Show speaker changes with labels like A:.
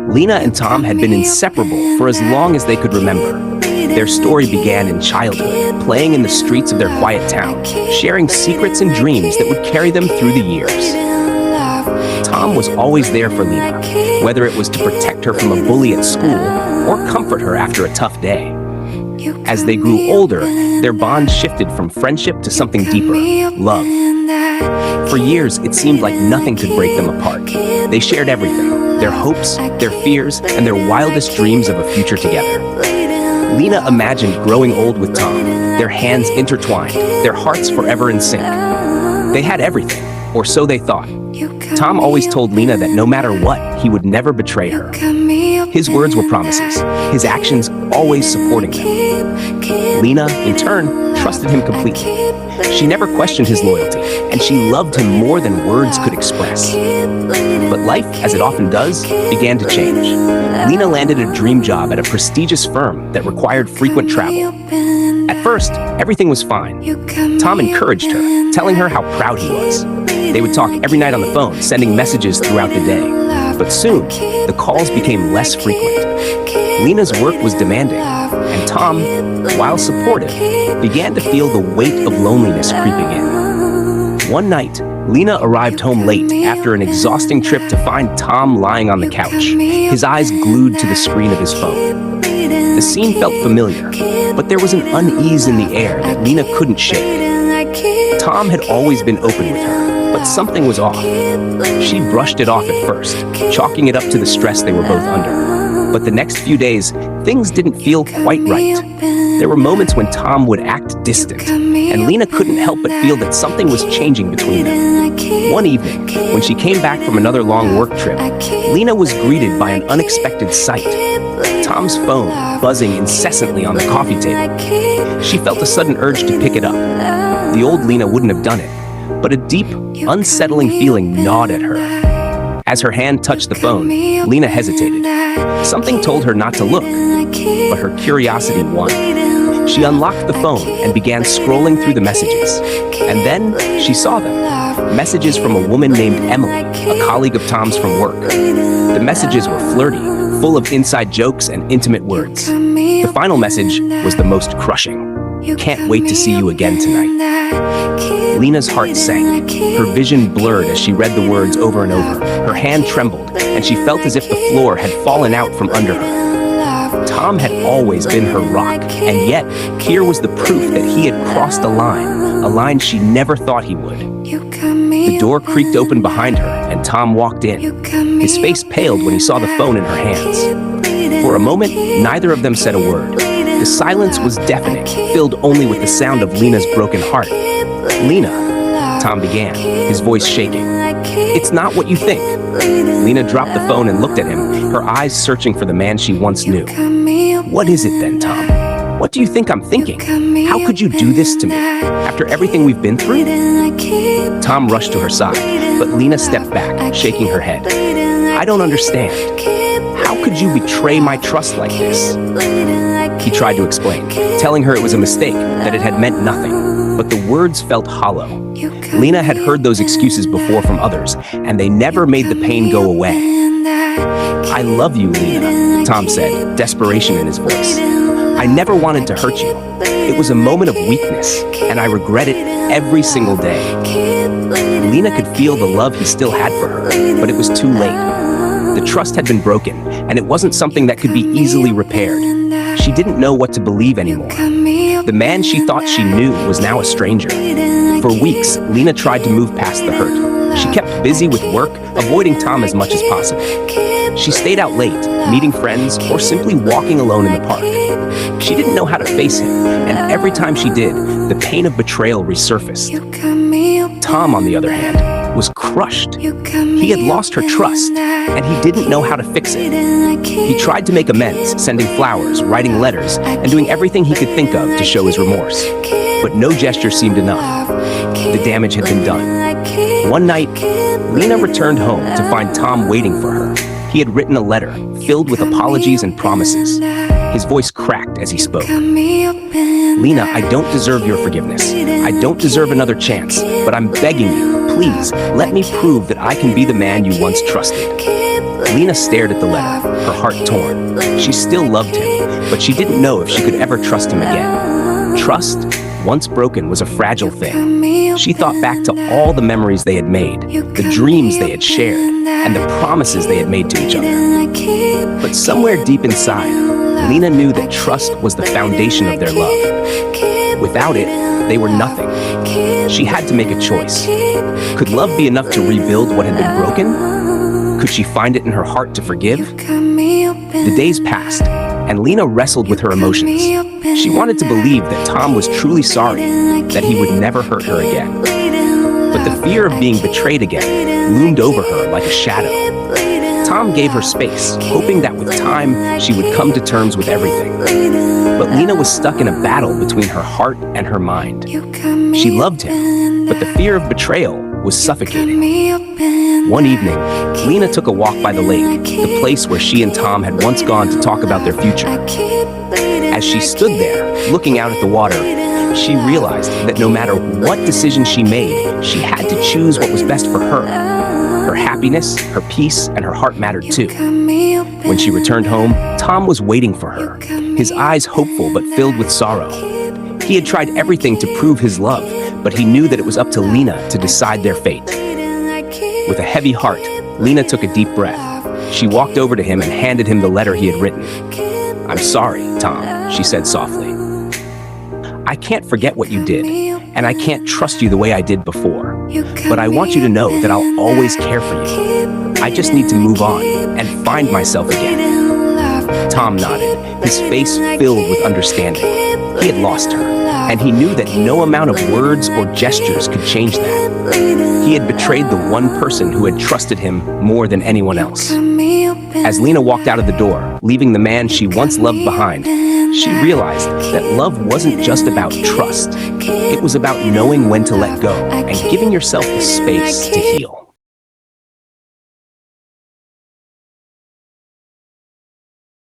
A: Lena and Tom had been inseparable for as long as they could remember. Their story began in childhood, playing in the streets of their quiet town, sharing secrets and dreams that would carry them through the years. Tom was always there for Lena, whether it was to protect her from a bully at school or comfort her after a tough day. As they grew older, their bond shifted from friendship to something deeper, love. For years, it seemed like nothing could break them apart. They shared everything, their hopes, their fears, and their wildest dreams of a future together. Lena imagined growing old with Tom, their hands intertwined, their hearts forever in sync. They had everything, or so they thought. Tom always told Lena that no matter what, he would never betray her. His words were promises, his actions always supporting them. Lena, in turn, trusted him completely. She never questioned his loyalty, and she loved him more than words could express. But life, as it often does, began to change. Lena landed a dream job at a prestigious firm that required frequent travel. At first, everything was fine. Tom encouraged her, telling her how proud he was. They would talk every night on the phone, sending messages throughout the day. But soon, the calls became less frequent. Lena's work was demanding, and Tom, while supportive, began to feel the weight of loneliness creeping in. One night, Lena arrived home late after an exhausting trip to find Tom lying on the couch, his eyes glued to the screen of his phone. The scene felt familiar, but there was an unease in the air that Lena couldn't shake. Tom had always been open with her, but something was off. She brushed it off at first, chalking it up to the stress they were both under. But the next few days, things didn't feel quite right. There were moments when Tom would act distant, and Lena couldn't help but feel that something was changing between them. One evening, when she came back from another long work trip, Lena was greeted by an unexpected sight. Tom's phone buzzing incessantly on the coffee table. She felt a sudden urge to pick it up. The old Lena wouldn't have done it, but a deep, unsettling feeling gnawed at her. As her hand touched the phone, Lena hesitated. Something told her not to look, but her curiosity won. She unlocked the phone and began scrolling through the messages. And then she saw them. Messages from a woman named Emily, a colleague of Tom's from work. The messages were flirty, full of inside jokes and intimate words. The final message was the most crushing. "Can't wait to see you again tonight." Lena's heart sank. Her vision blurred as she read the words over and over. Her hand trembled, and she felt as if the floor had fallen out from under her. Tom had always been her rock, and yet here was the proof that he had crossed a line she never thought he would. The door creaked open behind her, and Tom walked in. His face paled when he saw the phone in her hands. For a moment, neither of them said a word. The silence was deafening, filled only with the sound of Lena's broken heart. "Lena," Tom began, his voice shaking. "It's not what you think." Lena dropped the phone and looked at him, her eyes searching for the man she once knew. "What is it then, Tom? What do you think I'm thinking? How could you do this to me, after everything we've been through?" Tom rushed to her side, but Lena stepped back, shaking her head. "I don't understand. How could you betray my trust like this?" He tried to explain, telling her it was a mistake, that it had meant nothing, but the words felt hollow. Lena had heard those excuses before from others, and they never made the pain go away. "I love you, Lena," Tom said, desperation in his voice. "I never wanted to hurt you. It was a moment of weakness, and I regret it every single day." Lena could feel the love he still had for her, but it was too late. The trust had been broken, and it wasn't something that could be easily repaired. She didn't know what to believe anymore. The man she thought she knew was now a stranger. For weeks, Lena tried to move past the hurt. She kept busy with work, avoiding Tom as much as possible. She stayed out late, meeting friends, or simply walking alone in the park. She didn't know how to face him, and every time she did, the pain of betrayal resurfaced. Tom, on the other hand, was crushed. He had lost her trust, and he didn't know how to fix it. He tried to make amends, sending flowers, writing letters, and doing everything he could think of to show his remorse. But no gesture seemed enough. The damage had been done. One night, Lena returned home to find Tom waiting for her. He had written a letter filled with apologies and promises. His voice cracked as he spoke. "Lena, I don't deserve your forgiveness. I don't deserve another chance, but I'm begging you, please, let me prove that I can be the man you once trusted." Lena stared at the letter, her heart torn. She still loved him, but she didn't know if she could ever trust him again. Trust, once broken, was a fragile thing. She thought back to all the memories they had made, the dreams they had shared, and the promises they had made to each other. But somewhere deep inside, Lena knew that trust was the foundation of their love. Without it, they were nothing. She had to make a choice. Could love be enough to rebuild what had been broken? Could she find it in her heart to forgive? The days passed, and Lena wrestled with her emotions. She wanted to believe that Tom was truly sorry, that he would never hurt her again. But the fear of being betrayed again loomed over her like a shadow. Tom gave her space, hoping that with time she would come to terms with everything. But Lena was stuck in a battle between her heart and her mind. She loved him, but the fear of betrayal was suffocating. One evening, Lena took a walk by the lake, the place where she and Tom had once gone to talk about their future. As she stood there, looking out at the water, she realized that no matter what decision she made, she had to choose what was best for her. Her happiness, her peace, and her heart mattered too. When she returned home, Tom was waiting for her, his eyes hopeful but filled with sorrow. He had tried everything to prove his love, but he knew that it was up to Lena to decide their fate. With a heavy heart, Lena took a deep breath. She walked over to him and handed him the letter he had written. "I'm sorry, Tom," she said softly. "I can't forget what you did, and I can't trust you the way I did before. But I want you to know that I'll always care for you. I just need to move on and find myself again." Tom nodded, his face filled with understanding. He had lost her, and he knew that no amount of words or gestures could change that. He had betrayed the one person who had trusted him more than anyone else. As Lena walked out of the door, leaving the man she once loved behind, she realized that love wasn't just about trust. It was about knowing when to let go and giving yourself the space to heal.